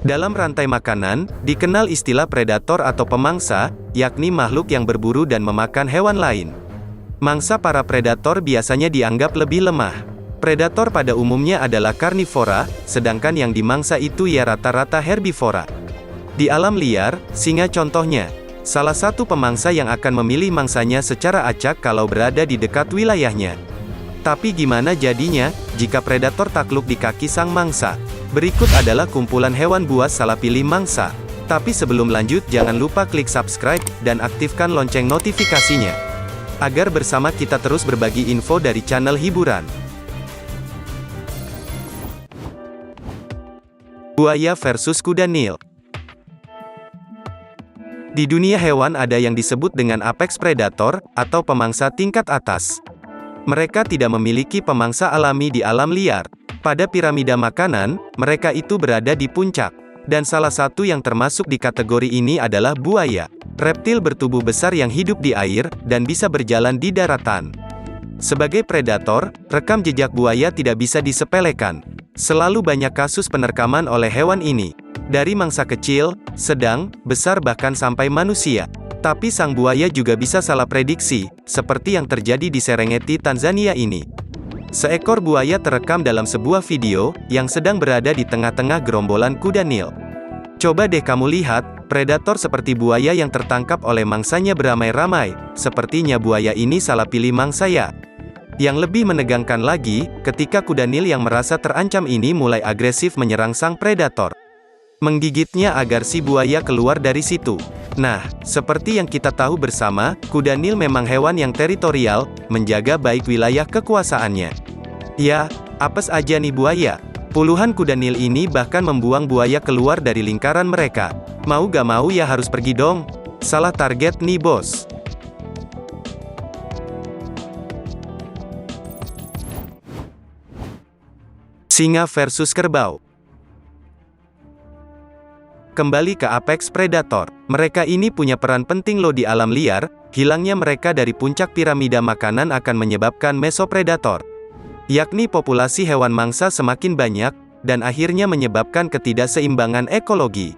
Dalam rantai makanan, dikenal istilah predator atau pemangsa, yakni makhluk yang berburu dan memakan hewan lain. Mangsa para predator biasanya dianggap lebih lemah. Predator pada umumnya adalah karnivora, sedangkan yang dimangsa itu ya rata-rata herbivora. Di alam liar, singa contohnya, salah satu pemangsa yang akan memilih mangsanya secara acak kalau berada di dekat wilayahnya. Tapi gimana jadinya, jika predator takluk di kaki sang mangsa? Berikut adalah kumpulan hewan buas salah pilih mangsa. Tapi sebelum lanjut jangan lupa klik subscribe, dan aktifkan lonceng notifikasinya. Agar bersama kita terus berbagi info dari channel hiburan. Buaya versus kuda Nil. Di dunia hewan ada yang disebut dengan apex predator, atau pemangsa tingkat atas. Mereka tidak memiliki pemangsa alami di alam liar. Pada piramida makanan, mereka itu berada di puncak. Dan salah satu yang termasuk di kategori ini adalah buaya. Reptil bertubuh besar yang hidup di air, dan bisa berjalan di daratan. Sebagai predator, rekam jejak buaya tidak bisa disepelekan. Selalu banyak kasus penerkaman oleh hewan ini. Dari mangsa kecil, sedang, besar bahkan sampai manusia. Tapi sang buaya juga bisa salah prediksi, seperti yang terjadi di Serengeti, Tanzania ini. Seekor buaya terekam dalam sebuah video, yang sedang berada di tengah-tengah gerombolan kuda Nil. Coba deh kamu lihat, predator seperti buaya yang tertangkap oleh mangsanya beramai-ramai, sepertinya buaya ini salah pilih mangsa ya. Yang lebih menegangkan lagi, ketika kuda Nil yang merasa terancam ini mulai agresif menyerang sang predator. Menggigitnya agar si buaya keluar dari situ. Nah, seperti yang kita tahu bersama, kuda Nil memang hewan yang teritorial, menjaga baik wilayah kekuasaannya. Ya, apes aja nih buaya. Puluhan kuda Nil ini bahkan membuang buaya keluar dari lingkaran mereka. Mau gak mau ya harus pergi dong. Salah target nih bos. Singa versus kerbau. Kembali ke apex predator. Mereka ini punya peran penting loh di alam liar. Hilangnya mereka dari puncak piramida makanan akan menyebabkan mesopredator, yakni populasi hewan mangsa semakin banyak, dan akhirnya menyebabkan ketidakseimbangan ekologi.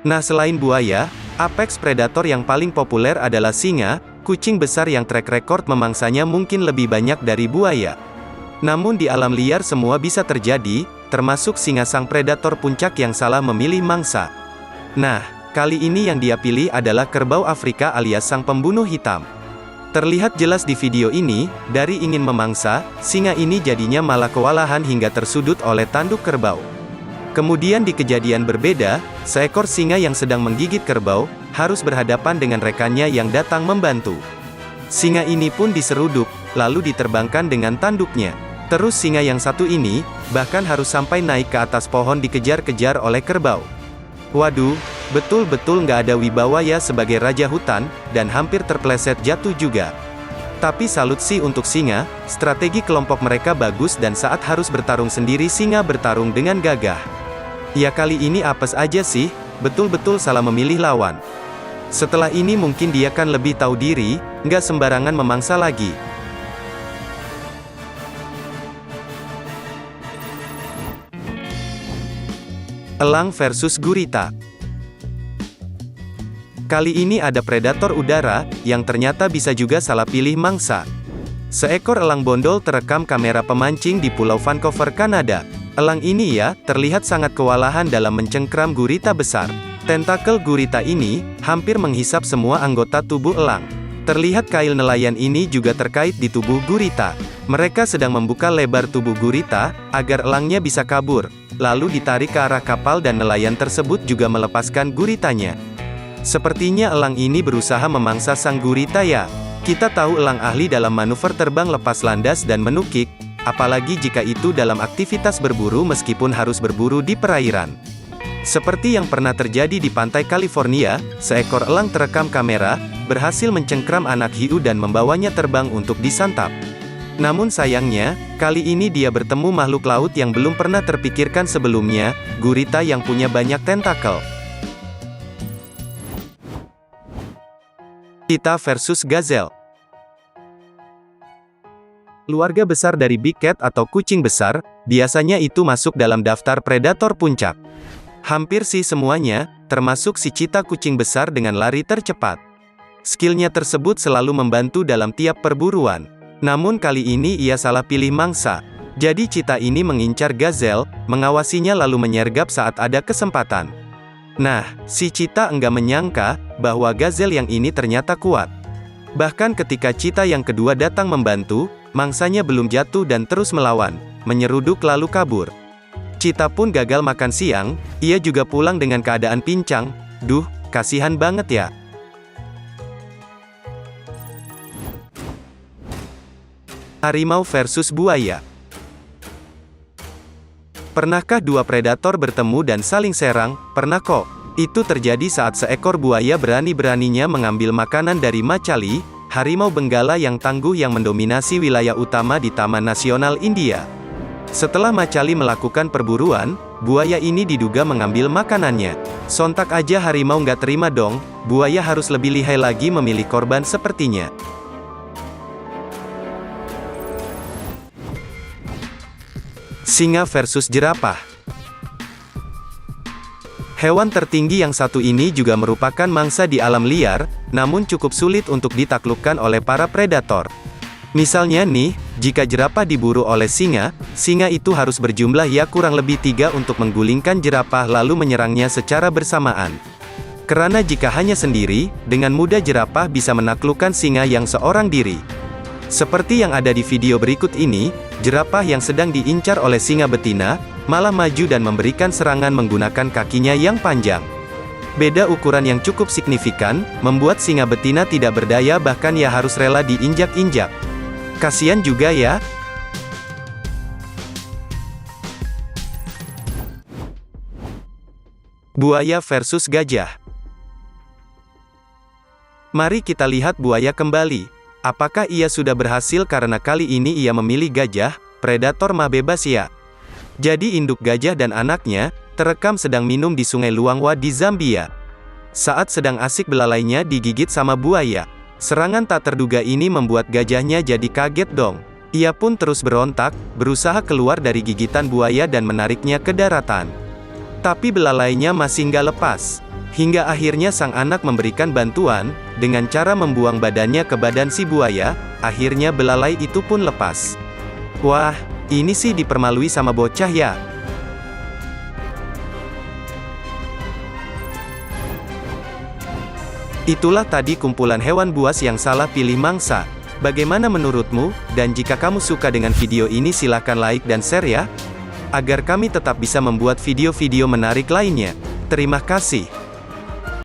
Nah, selain buaya, apex predator yang paling populer adalah singa, kucing besar yang track record memangsanya mungkin lebih banyak dari buaya. Namun di alam liar semua bisa terjadi, termasuk singa sang predator puncak yang salah memilih mangsa. Nah, kali ini yang dia pilih adalah kerbau Afrika alias sang pembunuh hitam. Terlihat jelas di video ini, dari ingin memangsa, singa ini jadinya malah kewalahan hingga tersudut oleh tanduk kerbau. Kemudian di kejadian berbeda, seekor singa yang sedang menggigit kerbau, harus berhadapan dengan rekannya yang datang membantu. Singa ini pun diseruduk, lalu diterbangkan dengan tanduknya. Terus singa yang satu ini, bahkan harus sampai naik ke atas pohon dikejar-kejar oleh kerbau. Waduh, betul-betul nggak ada wibawa ya sebagai raja hutan, dan hampir terpleset jatuh juga. Tapi salut sih untuk singa, strategi kelompok mereka bagus dan saat harus bertarung sendiri singa bertarung dengan gagah. Ya kali ini apes aja sih, betul-betul salah memilih lawan. Setelah ini mungkin dia kan lebih tahu diri, nggak sembarangan memangsa lagi. Elang versus gurita. Kali ini ada predator udara, yang ternyata bisa juga salah pilih mangsa. Seekor elang bondol terekam kamera pemancing di Pulau Vancouver, Kanada. Elang ini ya, terlihat sangat kewalahan dalam mencengkram gurita besar. Tentakel gurita ini, hampir menghisap semua anggota tubuh elang. Terlihat kail nelayan ini juga terkait di tubuh gurita. Mereka sedang membuka lebar tubuh gurita, agar elangnya bisa kabur. Lalu ditarik ke arah kapal dan nelayan tersebut juga melepaskan guritanya. Sepertinya elang ini berusaha memangsa sang gurita ya. Kita tahu elang ahli dalam manuver terbang lepas landas dan menukik, apalagi jika itu dalam aktivitas berburu meskipun harus berburu di perairan. Seperti yang pernah terjadi di pantai California, seekor elang terekam kamera, berhasil mencengkram anak hiu dan membawanya terbang untuk disantap. Namun sayangnya, kali ini dia bertemu makhluk laut yang belum pernah terpikirkan sebelumnya, gurita yang punya banyak tentakel. Cheetah versus gazelle. Keluarga besar dari big cat atau kucing besar, biasanya itu masuk dalam daftar predator puncak. Hampir sih semuanya, termasuk si Cheetah kucing besar dengan lari tercepat. Skillnya tersebut selalu membantu dalam tiap perburuan. Namun kali ini ia salah pilih mangsa. Jadi Cheetah ini mengincar Gazelle, mengawasinya lalu menyergap saat ada kesempatan. Nah, si Cheetah enggak menyangka, bahwa Gazelle yang ini ternyata kuat. Bahkan ketika Cheetah yang kedua datang membantu, mangsanya belum jatuh dan terus melawan, menyeruduk lalu kabur. Cheetah pun gagal makan siang, ia juga pulang dengan keadaan pincang. Duh, kasihan banget ya. Harimau versus buaya. Pernahkah dua predator bertemu dan saling serang? Pernah kok. Itu terjadi saat seekor buaya berani-beraninya mengambil makanan dari Machali, harimau benggala yang tangguh yang mendominasi wilayah utama di Taman Nasional India. Setelah Machali melakukan perburuan, buaya ini diduga mengambil makanannya. Sontak aja harimau nggak terima dong, buaya harus lebih lihai lagi memilih korban sepertinya. Singa versus jerapah. Hewan tertinggi yang satu ini juga merupakan mangsa di alam liar, namun cukup sulit untuk ditaklukkan oleh para predator. Misalnya nih, jika jerapah diburu oleh singa, singa itu harus berjumlah ya kurang lebih 3 untuk menggulingkan jerapah lalu menyerangnya secara bersamaan. Karena jika hanya sendiri, dengan mudah jerapah bisa menaklukkan singa yang seorang diri. Seperti yang ada di video berikut ini, jerapah yang sedang diincar oleh singa betina, malah maju dan memberikan serangan menggunakan kakinya yang panjang. Beda ukuran yang cukup signifikan, membuat singa betina tidak berdaya bahkan ia harus rela diinjak-injak. Kasian juga ya. Buaya versus gajah. Mari kita lihat buaya kembali. Apakah ia sudah berhasil karena kali ini ia memilih gajah, predator mah bebas ya. Jadi induk gajah dan anaknya, terekam sedang minum di Sungai Luangwa di Zambia. Saat sedang asik belalainya digigit sama buaya. Serangan tak terduga ini membuat gajahnya jadi kaget dong. Ia pun terus berontak, berusaha keluar dari gigitan buaya dan menariknya ke daratan. Tapi belalainya masih nggak lepas. Hingga akhirnya sang anak memberikan bantuan, dengan cara membuang badannya ke badan si buaya, akhirnya belalai itu pun lepas. Wah, ini sih dipermalui sama bocah ya. Itulah tadi kumpulan hewan buas yang salah pilih mangsa. Bagaimana menurutmu? Dan jika kamu suka dengan video ini silahkan like dan share ya, agar kami tetap bisa membuat video-video menarik lainnya. Terima kasih.